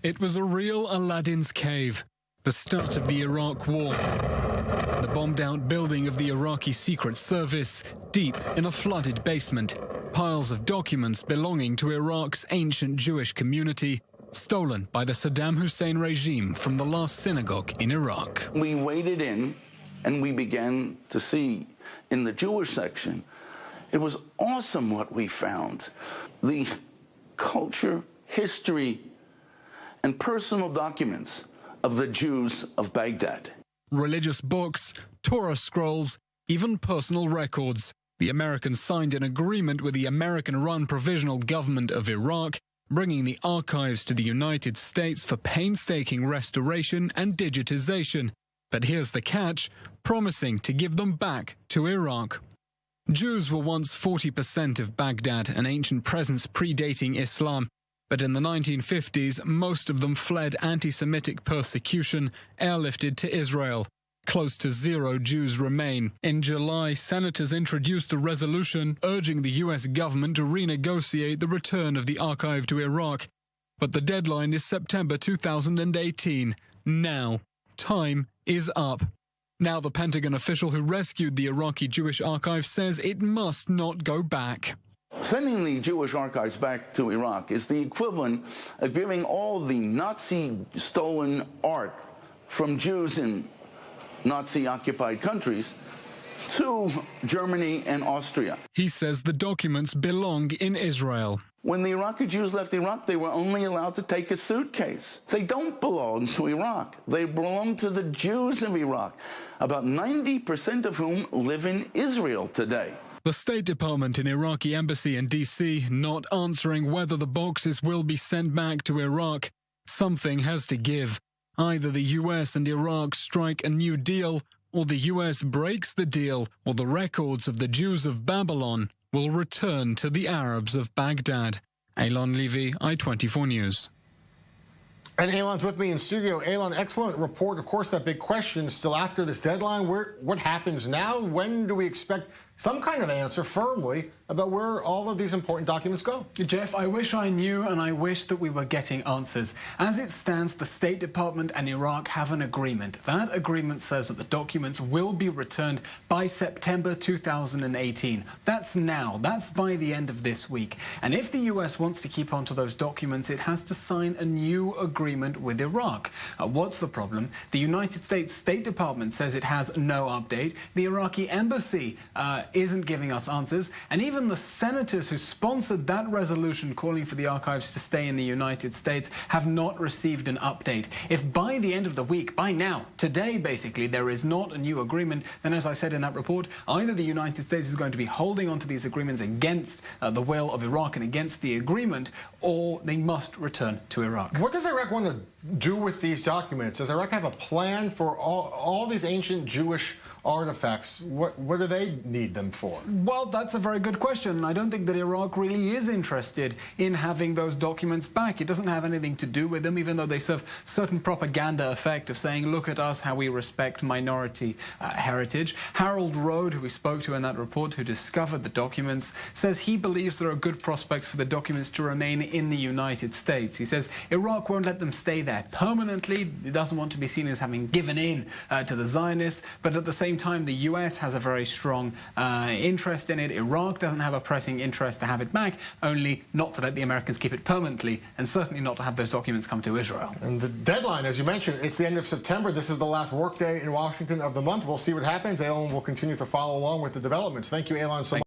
It was a real Aladdin's cave, the start of the Iraq War. The bombed-out building of the Iraqi Secret Service, deep in a flooded basement. Piles of documents belonging to Iraq's ancient Jewish community, stolen by the Saddam Hussein regime from the last synagogue in Iraq. We waded in and we began to see in the Jewish section, it was awesome what we found. The culture, history, and personal documents of the Jews of Baghdad. Religious books, Torah scrolls, even personal records. The Americans signed an agreement with the American-run Provisional Government of Iraq, bringing the archives to the United States for painstaking restoration and digitization. But here's the catch, promising to give them back to Iraq. Jews were once 40% of Baghdad, an ancient presence predating Islam. But in the 1950s, most of them fled anti-Semitic persecution, airlifted to Israel. Close to zero Jews remain. In July, senators introduced a resolution urging the U.S. government to renegotiate the return of the archive to Iraq. But the deadline is September 2018. Now, time is up. Now the Pentagon official who rescued the Iraqi Jewish archive says it must not go back. Sending the Jewish archives back to Iraq is the equivalent of giving all the Nazi-stolen art from Jews in Nazi-occupied countries to Germany and Austria. He says the documents belong in Israel. When the Iraqi Jews left Iraq, they were only allowed to take a suitcase. They don't belong to Iraq. They belong to the Jews of Iraq, about 90% of whom live in Israel today. The State Department in Iraqi embassy in D.C. not answering whether the boxes will be sent back to Iraq. Something has to give. Either the U.S. and Iraq strike a new deal, or the U.S. breaks the deal, or the records of the Jews of Babylon will return to the Arabs of Baghdad. Eylon Levy, i24NEWS. And Eylon's with me in studio. Eylon, excellent report. Of course, that big question still after this deadline. What happens now? When do we expect some kind of answer firmly about where all of these important documents go? Jeff, I wish I knew, and I wish that we were getting answers. As it stands, the State Department and Iraq have an agreement. That agreement says that the documents will be returned by September 2018. That's now. That's by the end of this week. And if the U.S. wants to keep on to those documents, it has to sign a new agreement with Iraq. What's the problem? The United States State Department says it has no update. The Iraqi embassy isn't giving us answers, and even the senators who sponsored that resolution calling for the archives to stay in the United States have not received an update. If by the end of the week, by now, today basically, there is not a new agreement, then as I said in that report, either the United States is going to be holding on to these agreements against the will of Iraq and against the agreement, or they must return to Iraq. What does Iraq want to do with these documents? Does Iraq have a plan for all these ancient Jewish artifacts? What do they need them for? Well, that's a very good question. I don't think that Iraq really is interested in having those documents back. It doesn't have anything to do with them, even though they serve certain propaganda effect of saying, look at us, how we respect minority heritage. Harold Rode, who we spoke to in that report, who discovered the documents, says he believes there are good prospects for the documents to remain in the United States. He says Iraq won't let them stay there permanently. It doesn't want to be seen as having given in to the Zionists, but at the same time, the U.S. has a very strong interest in it. Iraq doesn't have a pressing interest to have it back, only not to let the Americans keep it permanently, and certainly not to have those documents come to Israel. And the deadline, as you mentioned, it's the end of September. This is the last workday in Washington of the month. We'll see what happens. Eylon will continue to follow along with the developments. Thank you, Eylon, so much.